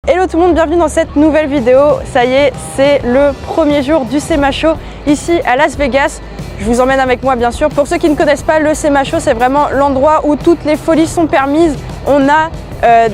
Hello tout le monde, bienvenue dans cette nouvelle vidéo. Ça y est, c'est le premier jour du SEMA Show ici à Las Vegas. Je vous emmène avec moi bien sûr. Pour ceux qui ne connaissent pas, le SEMA Show, c'est vraiment l'endroit où toutes les folies sont permises. On a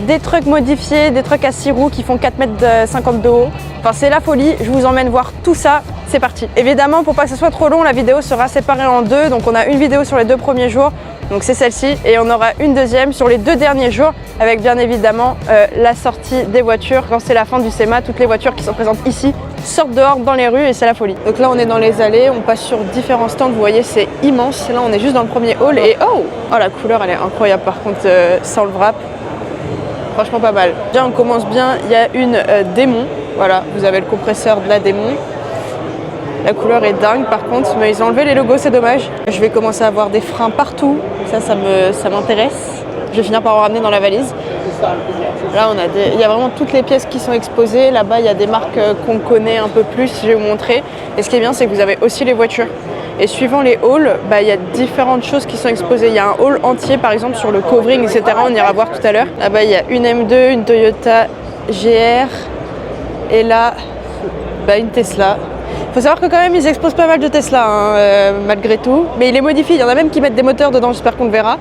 des trucks modifiés, des trucks à 6 roues qui font 4,50 m de haut. Enfin, c'est la folie. Je vous emmène voir tout ça. C'est parti. Évidemment, pour pas que ce soit trop long, la vidéo sera séparée en deux. Donc on a une vidéo sur les 2 premiers jours. Donc c'est celle-ci et on aura une deuxième sur les 2 derniers jours avec bien évidemment la sortie des voitures. Quand c'est la fin du SEMA, toutes les voitures qui sont présentes ici sortent dehors dans les rues et c'est la folie. Donc là on est dans les allées, on passe sur différents stands, vous voyez c'est immense. Là on est juste dans le premier hall et oh la couleur elle est incroyable par contre sans le wrap. Franchement pas mal. Déjà on commence bien, il y a une démon, voilà, vous avez le compresseur de la démon. La couleur est dingue par contre, mais ils ont enlevé les logos, c'est dommage. Je vais commencer à avoir des freins partout, ça m'intéresse. Je vais finir par en ramener dans la valise. Là, il y a vraiment toutes les pièces qui sont exposées. Là-bas, il y a des marques qu'on connaît un peu plus, je vais vous montrer. Et ce qui est bien, c'est que vous avez aussi les voitures. Et suivant les halls, il y a différentes choses qui sont exposées. Il y a un hall entier, par exemple, sur le covering, etc. On ira voir tout à l'heure. Là-bas, il y a une M2, une Toyota GR. Et là, une Tesla. Il faut savoir que quand même ils exposent pas mal de Tesla malgré tout, mais ils les modifient, il y en a même qui mettent des moteurs dedans, j'espère qu'on le verra.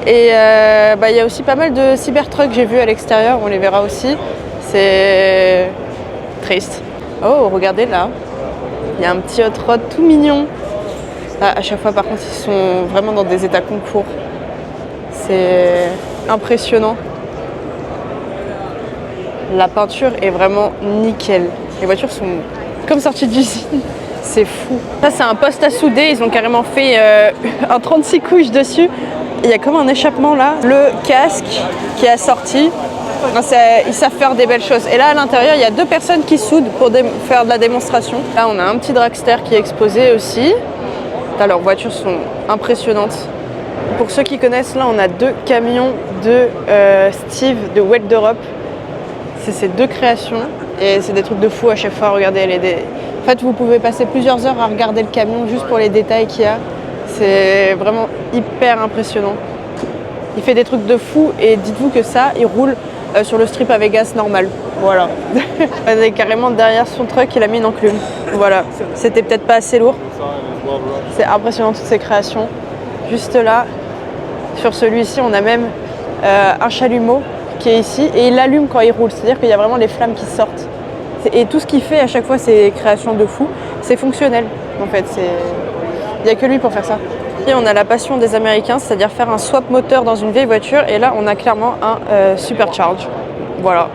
Et il y a aussi pas mal de Cybertruck j'ai vu à l'extérieur, on les verra aussi, c'est triste. Oh regardez là, il y a un petit hot rod tout mignon. Là, à chaque fois par contre ils sont vraiment dans des états concours, c'est impressionnant. La peinture est vraiment nickel, les voitures sont comme sortie d'usine, c'est fou. Ça c'est un poste à souder, ils ont carrément fait un 36 couches dessus. Il y a comme un échappement là, le casque qui est assorti. Ils savent faire des belles choses. Et là à l'intérieur il y a 2 personnes qui soudent pour faire de la démonstration. Là on a un petit dragster qui est exposé aussi. Là, leurs voitures sont impressionnantes. Pour ceux qui connaissent, là on a 2 camions de Steve de Weld d'Europe. C'est ces 2 créations. Et c'est des trucs de fou à chaque fois, regardez. En fait, vous pouvez passer plusieurs heures à regarder le camion juste pour les détails qu'il y a. C'est vraiment hyper impressionnant. Il fait des trucs de fou et dites-vous que ça, il roule sur le strip à Vegas normal. Voilà. Et carrément derrière son truck, il a mis une enclume. Voilà. C'était peut-être pas assez lourd. C'est impressionnant toutes ces créations. Juste là, sur celui-ci, on a même un chalumeau qui est ici et il allume quand il roule, c'est-à-dire qu'il y a vraiment les flammes qui sortent. Et tout ce qu'il fait à chaque fois, c'est création de fou. C'est fonctionnel en fait, il n'y a que lui pour faire ça. Et on a la passion des Américains, c'est-à-dire faire un swap moteur dans une vieille voiture et là on a clairement un supercharge. Voilà,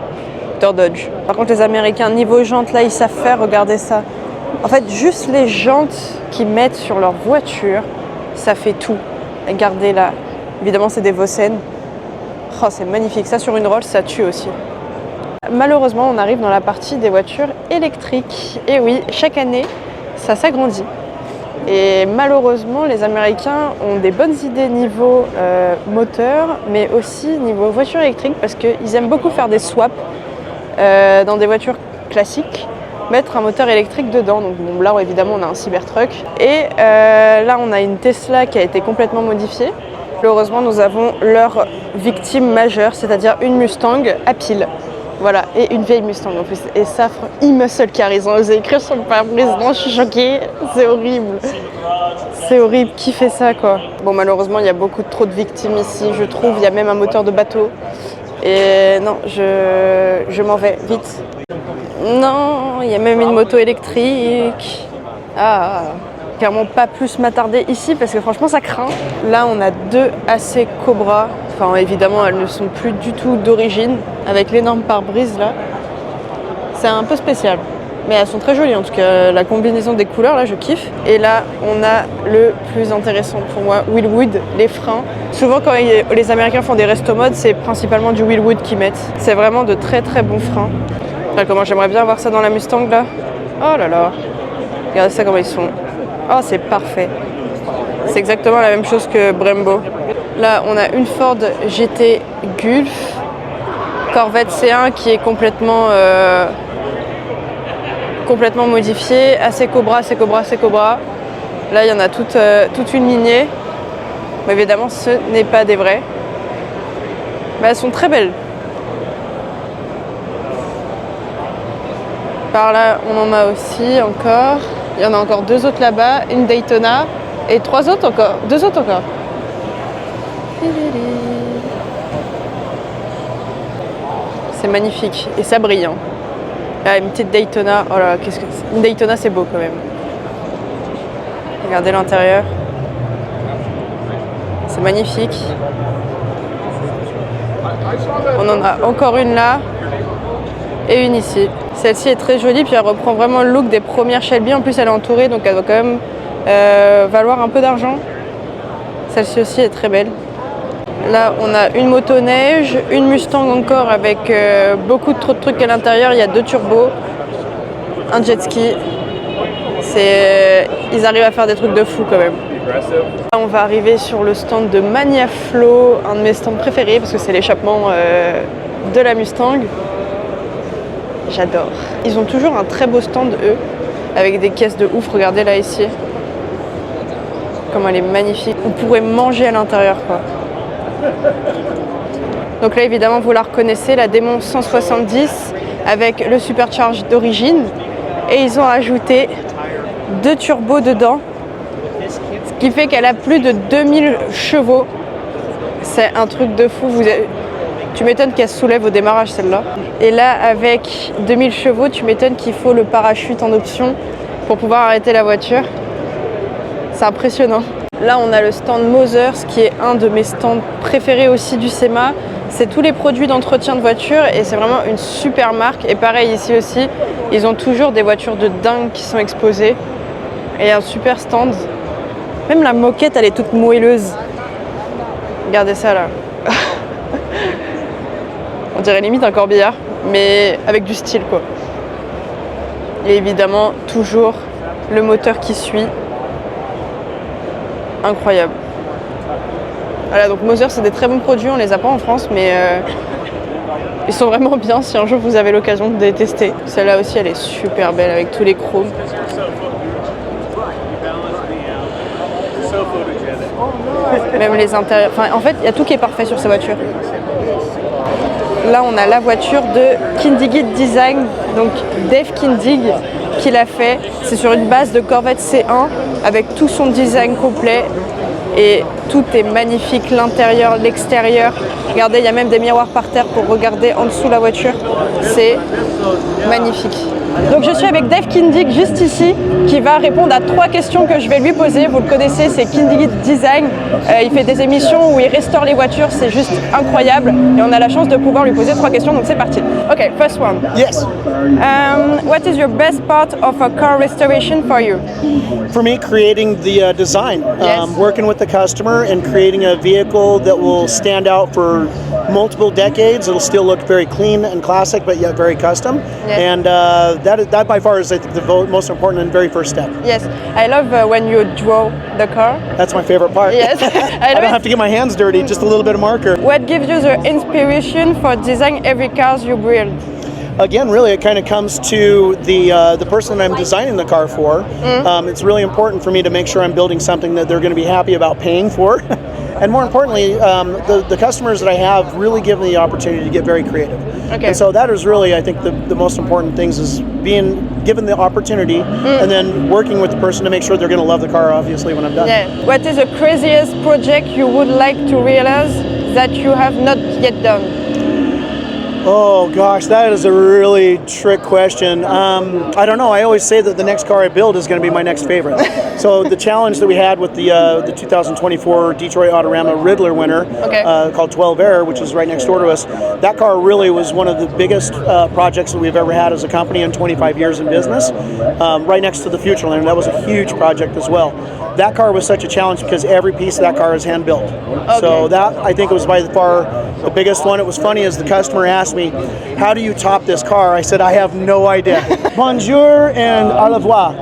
Dodge. Par contre les Américains, niveau jantes, là ils savent faire, regardez ça. En fait juste les jantes qu'ils mettent sur leur voiture, ça fait tout. Regardez là, évidemment c'est des Vossen. Oh, c'est magnifique, ça sur une Rolls, ça tue aussi. Malheureusement, on arrive dans la partie des voitures électriques. Et oui, chaque année, ça s'agrandit. Et malheureusement, les Américains ont des bonnes idées niveau moteur, mais aussi niveau voiture électrique, parce qu'ils aiment beaucoup faire des swaps dans des voitures classiques, mettre un moteur électrique dedans. Donc bon, là, évidemment, on a un Cybertruck. Et là, on a une Tesla qui a été complètement modifiée. Heureusement, nous avons leur victime majeure, c'est-à-dire une Mustang à pile. Voilà, et une vieille Mustang en plus. Et ça, e-muscle car ils ont osé écrire sur le pare-brise. Non, je suis choquée, c'est horrible. C'est horrible, qui fait ça quoi? Bon, malheureusement, il y a beaucoup trop de victimes ici, je trouve. Il y a même un moteur de bateau. Et non, je m'en vais, vite. Non, il y a même une moto électrique. Ah, clairement pas plus m'attarder ici parce que franchement ça craint. Là on a 2 AC Cobra, enfin évidemment elles ne sont plus du tout d'origine avec l'énorme pare-brise là. C'est un peu spécial mais elles sont très jolies en tout cas, la combinaison des couleurs là je kiffe. Et là on a le plus intéressant pour moi, Wilwood, les freins. Souvent quand les Américains font des resto modes, c'est principalement du Wilwood qu'ils mettent. C'est vraiment de très très bons freins. Là, comment j'aimerais bien voir ça dans la Mustang là. Oh là là, regardez ça comment ils sont. Oh, c'est parfait. C'est exactement la même chose que Brembo. Là, on a une Ford GT Gulf, Corvette C1 qui est complètement modifiée. AC Cobra. Là, il y en a toute une lignée. Mais évidemment, ce n'est pas des vrais. Mais elles sont très belles. Par là, on en a aussi encore. Il y en a encore 2 autres là-bas, une Daytona et 3 autres encore. 2 autres encore. C'est magnifique et ça brille. Hein. Ah, une petite Daytona. Oh là, qu'est-ce que c'est. Une Daytona, c'est beau quand même. Regardez l'intérieur. C'est magnifique. On en a encore une là et une ici. Celle-ci est très jolie, puis elle reprend vraiment le look des premières Shelby. En plus, elle est entourée, donc elle doit quand même valoir un peu d'argent. Celle-ci aussi est très belle. Là, on a une motoneige, une Mustang encore avec beaucoup trop de trucs à l'intérieur. Il y a 2 turbos, un jet ski. Ils arrivent à faire des trucs de fou quand même. Là, on va arriver sur le stand de Maniaflow, un de mes stands préférés parce que c'est l'échappement de la Mustang. J'adore. Ils ont toujours un très beau stand, eux, avec des caisses de ouf. Regardez là, ici. Comme elle est magnifique. On pourrait manger à l'intérieur, quoi. Donc là, évidemment, vous la reconnaissez, la Demon 170 avec le supercharge d'origine. Et ils ont ajouté 2 turbos dedans, ce qui fait qu'elle a plus de 2000 chevaux. C'est un truc de fou. Tu m'étonnes qu'elle se soulève au démarrage, celle-là. Et là, avec 2000 chevaux, tu m'étonnes qu'il faut le parachute en option pour pouvoir arrêter la voiture. C'est impressionnant. Là, on a le stand Mothers, qui est un de mes stands préférés aussi du SEMA. C'est tous les produits d'entretien de voiture et c'est vraiment une super marque. Et pareil, ici aussi, ils ont toujours des voitures de dingue qui sont exposées. Et un super stand. Même la moquette, elle est toute moelleuse. Regardez ça, là. On dirait limite un corbillard, mais avec du style, quoi. Et évidemment, toujours le moteur qui suit. Incroyable. Voilà, donc Moser, c'est des très bons produits, on les a pas en France, mais ils sont vraiment bien si un jour vous avez l'occasion de les tester. Celle-là aussi, elle est super belle avec tous les chromes. Même les intérieurs. Enfin, en fait, il y a tout qui est parfait sur ces voitures. Là, on a la voiture de Kindig Design, donc Dave Kindig qui l'a fait. C'est sur une base de Corvette C1 avec tout son design complet et tout est magnifique, l'intérieur, l'extérieur. Regardez, il y a même des miroirs par terre pour regarder en dessous la voiture. C'est magnifique. Donc je suis avec Dave Kindig juste ici qui va répondre à 3 questions que je vais lui poser. Vous le connaissez, c'est Kindig Design. Il fait des émissions où il restaure les voitures, c'est juste incroyable. Et on a la chance de pouvoir lui poser 3 questions, donc c'est parti. Ok, first one. Yes. What is your best part of a car restoration for you? For me, creating the design, Yes. working with the customer and creating a vehicle that will stand out for multiple decades. It'll still look very clean and classic, but yet very custom. Yes. And that by far is, I think, the most important and very first step. Yes, I love when you draw the car. That's my favorite part. Yes, I don't have to get my hands dirty, just a little bit of marker. What gives you the inspiration for design every car you build? Again, really, it kind of comes to the person I'm designing the car for. It's really important for me to make sure I'm building something that they're going to be happy about paying for. And more importantly, the customers that I have really give me the opportunity to get very creative. Okay. And so that is really, I think, the most important things is being given the opportunity and then working with the person to make sure they're going to love the car, obviously, when I'm done. Yeah. What is the craziest project you would like to realize that you have not yet done? Oh gosh, that is a really trick question. I don't know. I always say that the next car I build is going to be my next favorite. So the challenge that we had with the 2024 Detroit Autorama Riddler winner, called 12 Air, which is right next door to us, that car really was one of the biggest projects that we've ever had as a company in 25 years in business. Right next to the Futureland, that was a huge project as well. That car was such a challenge because every piece of that car is hand built. Okay. So that, I think, was by far the biggest one. It was funny as the customer asked me, how do you top this car? I said, I have no idea. Bonjour and au revoir.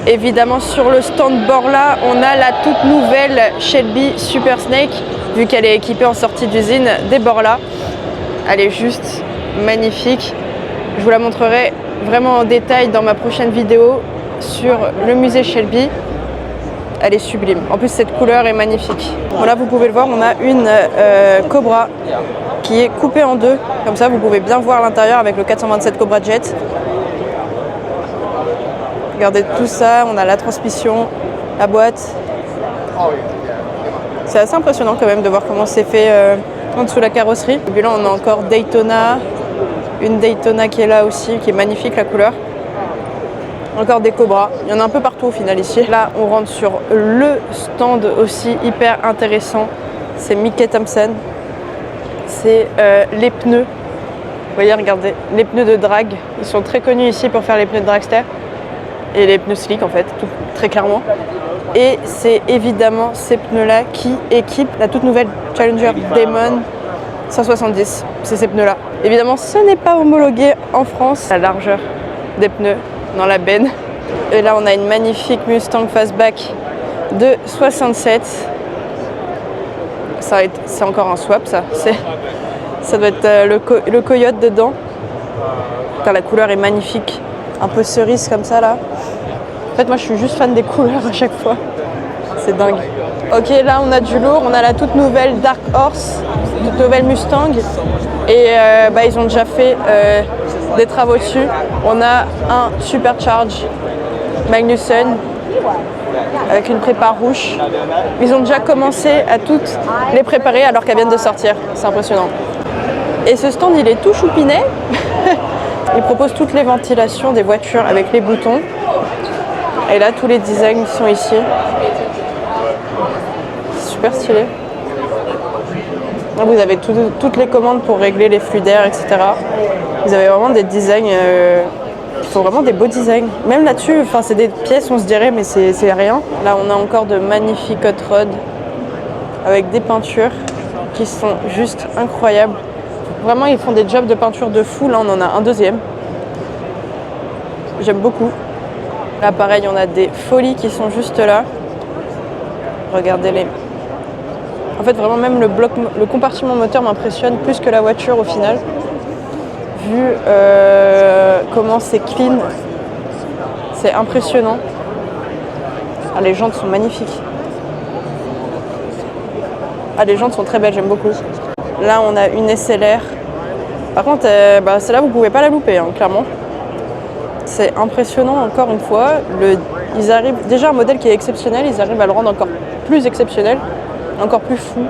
Évidemment, sur le stand Borla, on a la toute nouvelle Shelby Super Snake, vu qu'elle est équipée en sortie d'usine des Borla. Elle est juste magnifique. Je vous la montrerai vraiment en détail dans ma prochaine vidéo sur le musée Shelby. Elle est sublime. En plus, cette couleur est magnifique. Voilà, vous pouvez le voir, on a une Cobra qui est coupée en deux. Comme ça, vous pouvez bien voir l'intérieur avec le 427 Cobra Jet. Regardez tout ça, on a la transmission, la boîte. C'est assez impressionnant quand même de voir comment c'est fait en dessous de la carrosserie. Et puis là on a encore Daytona, une Daytona qui est là aussi, qui est magnifique la couleur. Encore des Cobra, il y en a un peu partout au final ici. Là on rentre sur le stand aussi hyper intéressant, c'est Mickey Thompson. C'est les pneus. Vous voyez, regardez, les pneus de drag. Ils sont très connus ici pour faire les pneus de dragster. Et les pneus slick en fait, très clairement. Et c'est évidemment ces pneus-là qui équipent la toute nouvelle Challenger Demon 170. C'est ces pneus-là. Évidemment, ce n'est pas homologué en France. La largeur des pneus dans la benne. Et là, on a une magnifique Mustang Fastback de 67. C'est encore un swap, ça. Ça doit être le Coyote dedans. Car la couleur est magnifique. Un peu cerise comme ça, là. En fait, moi, je suis juste fan des couleurs à chaque fois. C'est dingue. Ok, là, on a du lourd. On a la toute nouvelle Dark Horse, toute nouvelle Mustang. Et ils ont déjà fait des travaux dessus. On a un Supercharge Magnussen avec une prépa rouge. Ils ont déjà commencé à toutes les préparer alors qu'elles viennent de sortir. C'est impressionnant. Et ce stand, il est tout choupinet. Il propose toutes les ventilations des voitures avec les boutons. Et là, tous les designs sont ici. C'est super stylé. Là, vous avez toutes les commandes pour régler les flux d'air, etc. Vous avez vraiment des designs qui font vraiment des beaux designs. Même là-dessus, c'est des pièces, on se dirait, mais c'est rien. Là, on a encore de magnifiques hot rods avec des peintures qui sont juste incroyables. Vraiment, ils font des jobs de peinture de fou. Là, on en a un deuxième. J'aime beaucoup. Là, pareil, on a des folies qui sont juste là. Regardez-les. En fait, vraiment, même le compartiment moteur m'impressionne plus que la voiture au final. Vu comment c'est clean, c'est impressionnant. Ah, les jantes sont magnifiques. Ah, les jantes sont très belles, j'aime beaucoup. Là, on a une SLR. Par contre, celle-là, vous pouvez pas la louper, hein, clairement. C'est impressionnant, encore une fois. Ils arrivent, déjà un modèle qui est exceptionnel, ils arrivent à le rendre encore plus exceptionnel, encore plus fou,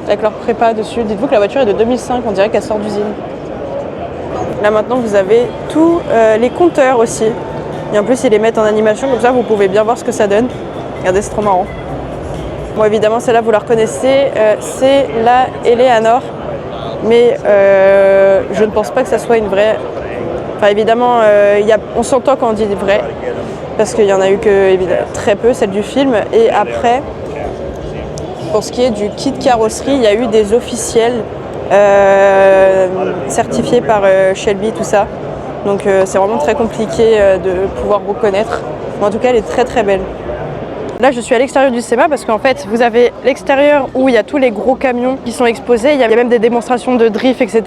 avec leur prépa dessus. Dites-vous que la voiture est de 2005, on dirait qu'elle sort d'usine. Là, maintenant, vous avez tous les compteurs aussi. Et en plus, ils les mettent en animation, comme ça, vous pouvez bien voir ce que ça donne. Regardez, c'est trop marrant. Bon, évidemment, celle-là, vous la reconnaissez, c'est la Eleanor. Mais je ne pense pas que ça soit une vraie. Enfin, évidemment, on s'entend quand on dit vrai, parce qu'il y en a eu que très peu, celle du film. Et après, pour ce qui est du kit carrosserie, il y a eu des officiels certifiés par Shelby, tout ça. Donc c'est vraiment très compliqué de pouvoir reconnaître. Mais en tout cas, elle est très très belle. Là, je suis à l'extérieur du SEMA parce qu'en fait, vous avez l'extérieur où il y a tous les gros camions qui sont exposés. Il y a même des démonstrations de drift, etc.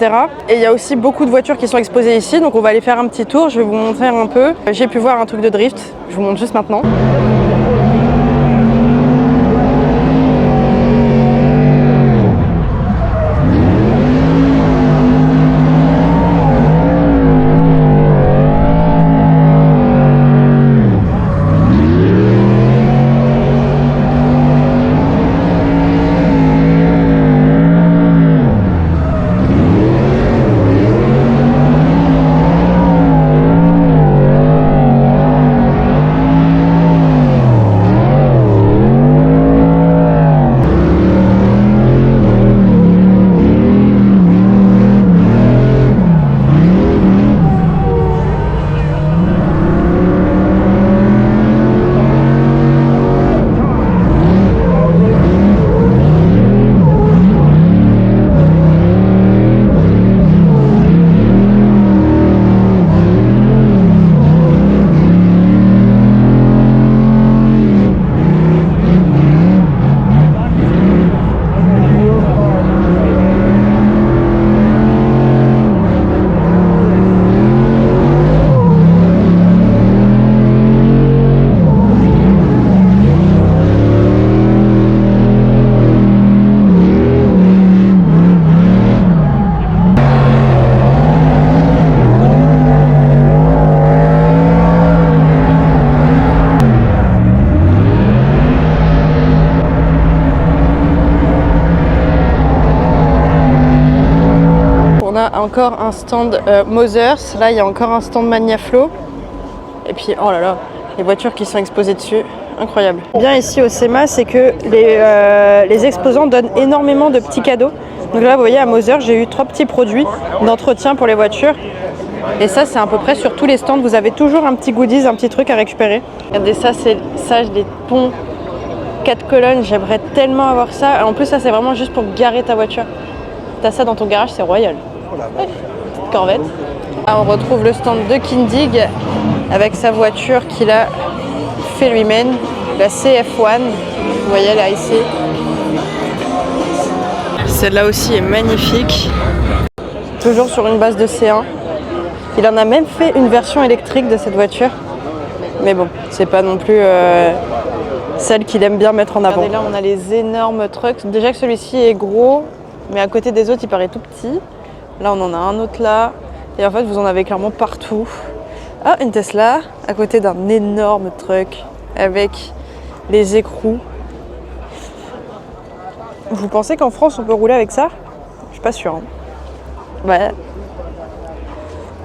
Et il y a aussi beaucoup de voitures qui sont exposées ici. Donc, on va aller faire un petit tour. Je vais vous montrer un peu. J'ai pu voir un truc de drift. Je vous montre juste maintenant. a encore un stand Mothers. Là, il y a encore un stand Magnaflow. Et puis, oh là là, les voitures qui sont exposées dessus. Incroyable. Bien ici au SEMA, c'est que les exposants donnent énormément de petits cadeaux. Donc là, vous voyez, à Mothers, j'ai eu 3 petits produits d'entretien pour les voitures. Et ça, c'est à peu près sur tous les stands. Vous avez toujours un petit goodies, un petit truc à récupérer. Regardez ça, c'est sage des ponts 4 colonnes. J'aimerais tellement avoir ça. En plus, ça, c'est vraiment juste pour garer ta voiture. T'as ça dans ton garage, c'est royal. Ouais, petite corvette. Là, on retrouve le stand de Kindig avec sa voiture qu'il a fait lui-même, la CF1. Vous voyez là ici. Celle-là aussi est magnifique. Toujours sur une base de C1. Il en a même fait une version électrique de cette voiture. Mais bon, c'est pas non plus celle qu'il aime bien mettre en avant. Regardez, là, on a les énormes trucks. Déjà que celui-ci est gros, mais à côté des autres, il paraît tout petit. Là, on en a un autre là. Et en fait, vous en avez clairement partout. Ah, une Tesla à côté d'un énorme truck avec les écrous. Vous pensez qu'en France, on peut rouler avec ça? Je suis pas sûre. Hein. Ouais.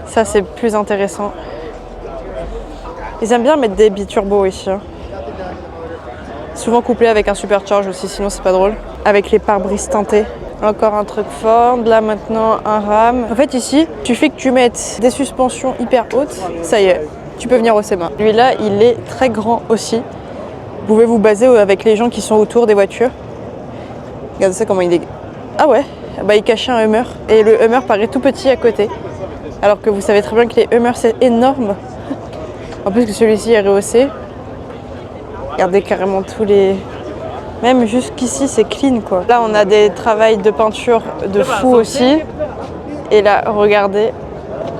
Ça, c'est plus intéressant. Ils aiment bien mettre des biturbo ici. Hein. Souvent couplé avec un supercharge aussi, sinon c'est pas drôle. Avec les pare-brises teintés. Encore un truc Ford, là maintenant un Ram. En fait ici, il suffit que tu mettes des suspensions hyper hautes, ça y est, tu peux venir au SEMA. Lui-là, il est très grand aussi. Vous pouvez vous baser avec les gens qui sont autour des voitures. Regardez ça comment il est... Ah ouais, bah il cachait un Hummer. Et le Hummer paraît tout petit à côté. Alors que vous savez très bien que les Hummers c'est énorme. En plus que celui-ci est rehaussé. Regardez carrément tous les... Même jusqu'ici c'est clean quoi. Là on a des travails de peinture de fou aussi. Et là regardez,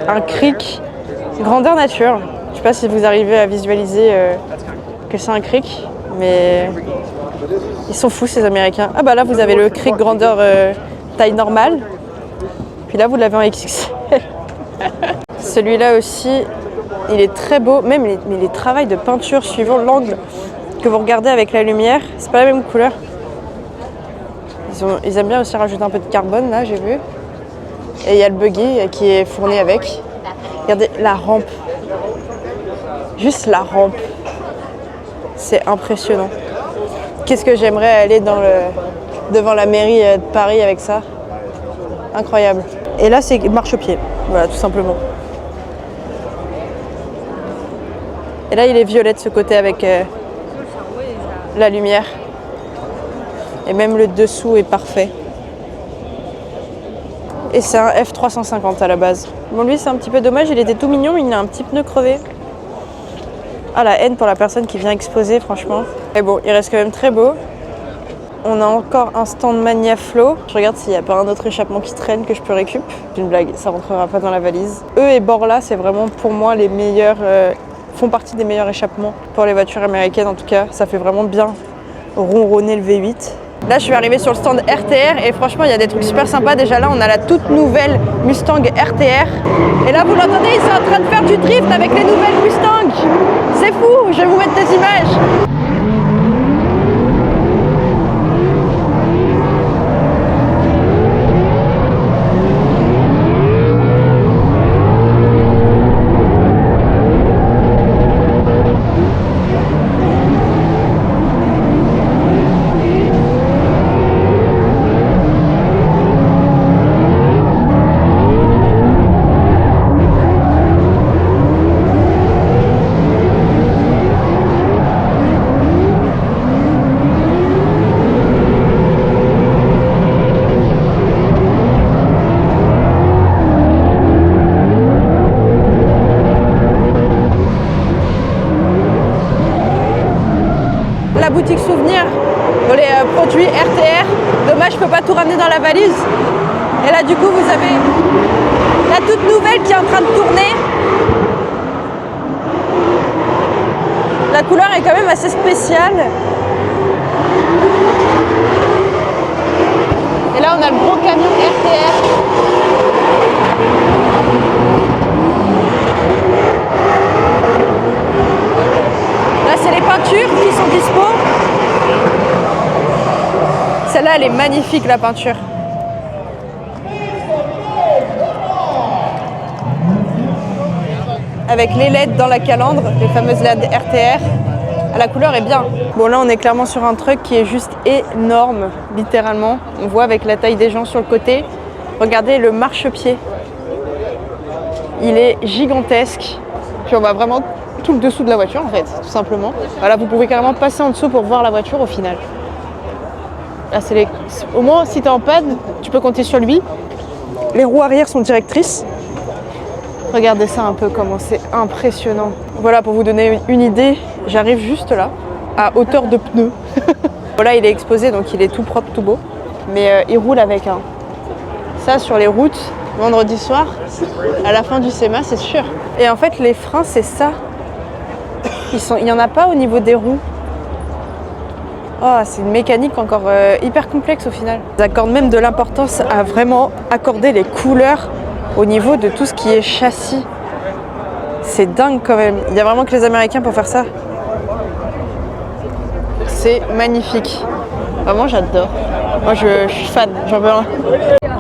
un cric grandeur nature. Je sais pas si vous arrivez à visualiser que c'est un cric. Mais ils sont fous ces Américains. Ah bah là vous avez le cric grandeur taille normale. Puis là vous l'avez en XXL. Celui-là aussi, il est très beau. Même les travails de peinture suivant l'angle que vous regardez avec la lumière, c'est pas la même couleur. Ils aiment bien aussi rajouter un peu de carbone là, j'ai vu. Et il y a le buggy qui est fourni avec. Regardez la rampe. Juste la rampe. C'est impressionnant. Qu'est-ce que j'aimerais aller devant la mairie de Paris avec ça. Incroyable. Et là, c'est marchepied. Voilà, tout simplement. Et là, il est violet de ce côté avec la lumière. Et même le dessous est parfait. Et c'est un F350 à la base. Bon, lui, c'est un petit peu dommage. Il était tout mignon, mais il a un petit pneu crevé. Ah, la haine pour la personne qui vient exposer, franchement. Mais bon, il reste quand même très beau. On a encore un stand Magnaflow. Je regarde s'il n'y a pas un autre échappement qui traîne que je peux récup. C'est une blague, ça rentrera pas dans la valise. Eux et Borla, c'est vraiment pour moi les meilleurs, font partie des meilleurs échappements pour les voitures américaines en tout cas. Ça fait vraiment bien ronronner le V8. Là, je suis arrivée sur le stand RTR et franchement, il y a des trucs super sympas. Déjà là, on a la toute nouvelle Mustang RTR. Et là, vous l'entendez, ils sont en train de faire du drift avec les nouvelles Mustang. C'est fou, je vais vous mettre des images. La boutique souvenir pour les produits RTR. Dommage, je peux pas tout ramener dans la valise. Et là, du coup, vous avez la toute nouvelle qui est en train de tourner. La couleur est quand même assez spéciale. Et là, on a le gros camion RTR. Là, c'est les peintures qui sont dispo. Celle-là, elle est magnifique, la peinture. avec les LED dans la calandre, les fameuses LED RTR. La couleur est bien. Bon, là on est clairement sur un truck qui est juste énorme, littéralement. On voit avec la taille des gens sur le côté. Regardez le marchepied. Il est gigantesque. Puis on voit vraiment tout le dessous de la voiture en fait, tout simplement. Voilà, vous pouvez carrément passer en dessous pour voir la voiture au final. Là, au moins, si tu es en panne, tu peux compter sur lui. Les roues arrière sont directrices. Regardez ça un peu, comment c'est impressionnant. Voilà, pour vous donner une idée, j'arrive juste là, à hauteur de pneu. Voilà, il est exposé, donc il est tout propre, tout beau. Mais il roule avec un. Ça, sur les routes, vendredi soir, à la fin du SEMA, c'est sûr. Et en fait, les freins, c'est ça. Il n'y en a pas au niveau des roues. Oh, c'est une mécanique encore hyper complexe au final. Ils accordent même de l'importance à vraiment accorder les couleurs au niveau de tout ce qui est châssis. C'est dingue quand même. Il n'y a vraiment que les Américains pour faire ça. C'est magnifique. Vraiment, j'adore. Moi, je suis fan. J'en veux un.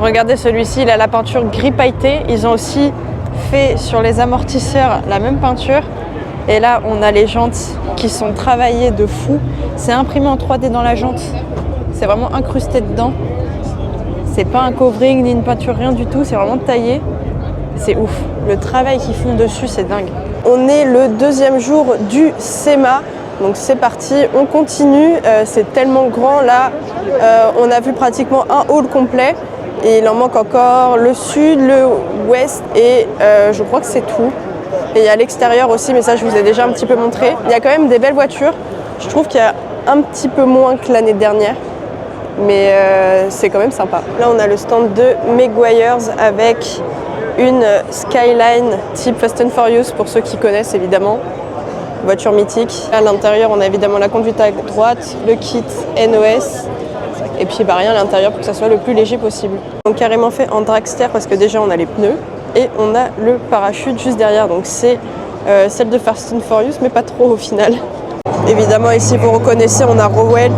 Regardez celui-ci, il a la peinture gris pailleté. Ils ont aussi fait sur les amortisseurs la même peinture. Et là, on a les jantes qui sont travaillées de fou. C'est imprimé en 3D dans la jante. C'est vraiment incrusté dedans. C'est pas un covering ni une peinture, rien du tout. C'est vraiment taillé. C'est ouf. Le travail qu'ils font dessus, c'est dingue. On est le deuxième jour du SEMA. Donc c'est parti, on continue. C'est tellement grand là. On a vu pratiquement un hall complet. Et il en manque encore le sud, le ouest et je crois que c'est tout. Et il y a l'extérieur aussi, mais ça je vous ai déjà un petit peu montré. Il y a quand même des belles voitures. Je trouve qu'il y a un petit peu moins que l'année dernière, mais c'est quand même sympa. Là on a le stand de Meguiar's avec une Skyline type Fast and Furious pour ceux qui connaissent évidemment. Voiture mythique. À l'intérieur on a évidemment la conduite à droite, le kit NOS et puis rien à l'intérieur pour que ça soit le plus léger possible. Donc carrément fait en dragster parce que déjà on a les pneus. Et on a le parachute juste derrière, donc c'est celle de Fast and Furious, mais pas trop au final. Évidemment, ici, vous reconnaissez, on a Rowelt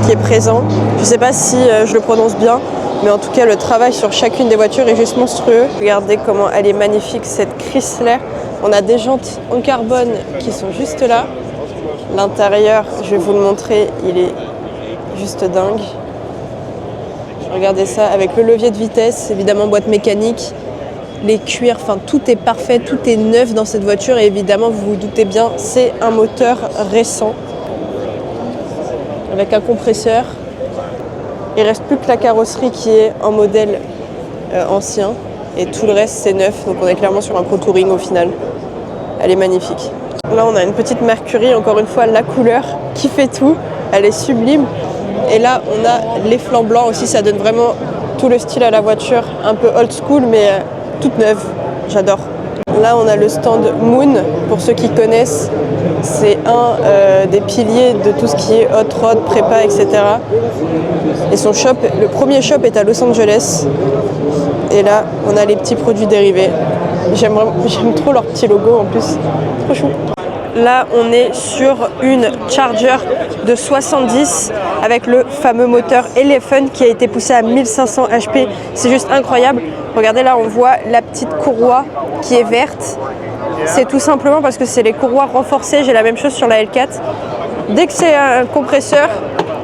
qui est présent. Je ne sais pas si je le prononce bien, mais en tout cas, le travail sur chacune des voitures est juste monstrueux. Regardez comment elle est magnifique, cette Chrysler. On a des jantes en carbone qui sont juste là. L'intérieur, je vais vous le montrer, il est juste dingue. Regardez ça, avec le levier de vitesse, évidemment boîte mécanique. Les cuirs, enfin tout est parfait, tout est neuf dans cette voiture et évidemment vous vous doutez bien, c'est un moteur récent avec un compresseur. Il reste plus que la carrosserie qui est en modèle ancien et tout le reste c'est neuf, donc on est clairement sur un Pro Touring au final. Elle est magnifique. Là on a une petite Mercury, encore une fois la couleur qui fait tout, elle est sublime. Et là on a les flancs blancs aussi, ça donne vraiment tout le style à la voiture, un peu old school mais toute neuve, j'adore. Là on a le stand Moon, pour ceux qui connaissent, c'est un des piliers de tout ce qui est hot rod, prépa, etc. Et son shop, le premier shop est à Los Angeles. Et là on a les petits produits dérivés. J'aime trop leur petit logo en plus, trop chou. Là, on est sur une Charger de 70 avec le fameux moteur Elephant qui a été poussé à 1500 HP. C'est juste incroyable. Regardez là, on voit la petite courroie qui est verte. C'est tout simplement parce que c'est les courroies renforcées. J'ai la même chose sur la L4. Dès que c'est un compresseur,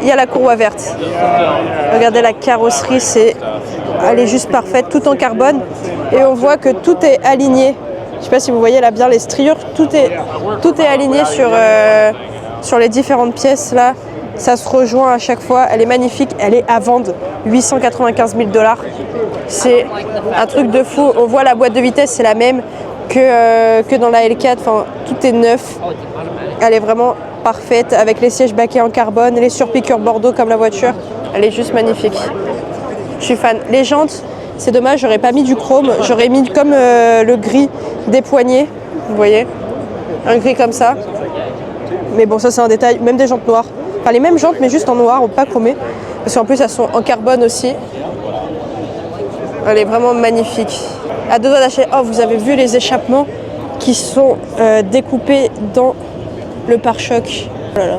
il y a la courroie verte. Regardez la carrosserie, elle est juste parfaite, tout en carbone. Et on voit que tout est aligné. Je ne sais pas si vous voyez là bien les striures, tout est aligné sur les différentes pièces là. Ça se rejoint à chaque fois, elle est magnifique, elle est à vendre 895 000 $. C'est un truc de fou. On voit la boîte de vitesse, c'est la même que dans la L4, enfin, tout est neuf. Elle est vraiment parfaite avec les sièges baquets en carbone, les surpiqûres Bordeaux comme la voiture. Elle est juste magnifique. Je suis fan. Les jantes, c'est dommage, j'aurais pas mis du chrome, j'aurais mis comme le gris des poignées, vous voyez, un gris comme ça. Mais bon, ça c'est un détail, même des jantes noires. Enfin les mêmes jantes mais juste en noir, pas chromées. Parce qu'en plus elles sont en carbone aussi. Elle est vraiment magnifique. À deux doigts d'acheter. Oh, vous avez vu les échappements qui sont découpés dans le pare-choc. Oh là là,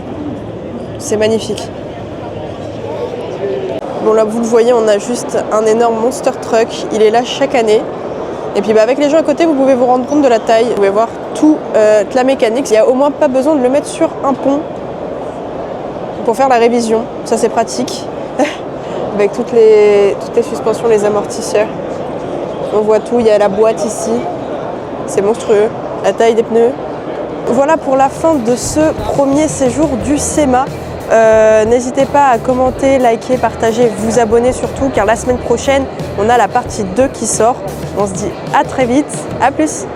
c'est magnifique. Bon là vous le voyez, on a juste un énorme monster truck. Il est là chaque année. Et puis avec les gens à côté, vous pouvez vous rendre compte de la taille. Vous pouvez voir toute la mécanique. Il n'y a au moins pas besoin de le mettre sur un pont pour faire la révision. Ça c'est pratique. Avec toutes les suspensions, les amortisseurs. On voit tout, il y a la boîte ici. C'est monstrueux. La taille des pneus. Voilà pour la fin de ce premier séjour du SEMA. N'hésitez pas à commenter, liker, partager, vous abonner surtout, car la semaine prochaine, on a la partie 2 qui sort. On se dit à très vite, à plus!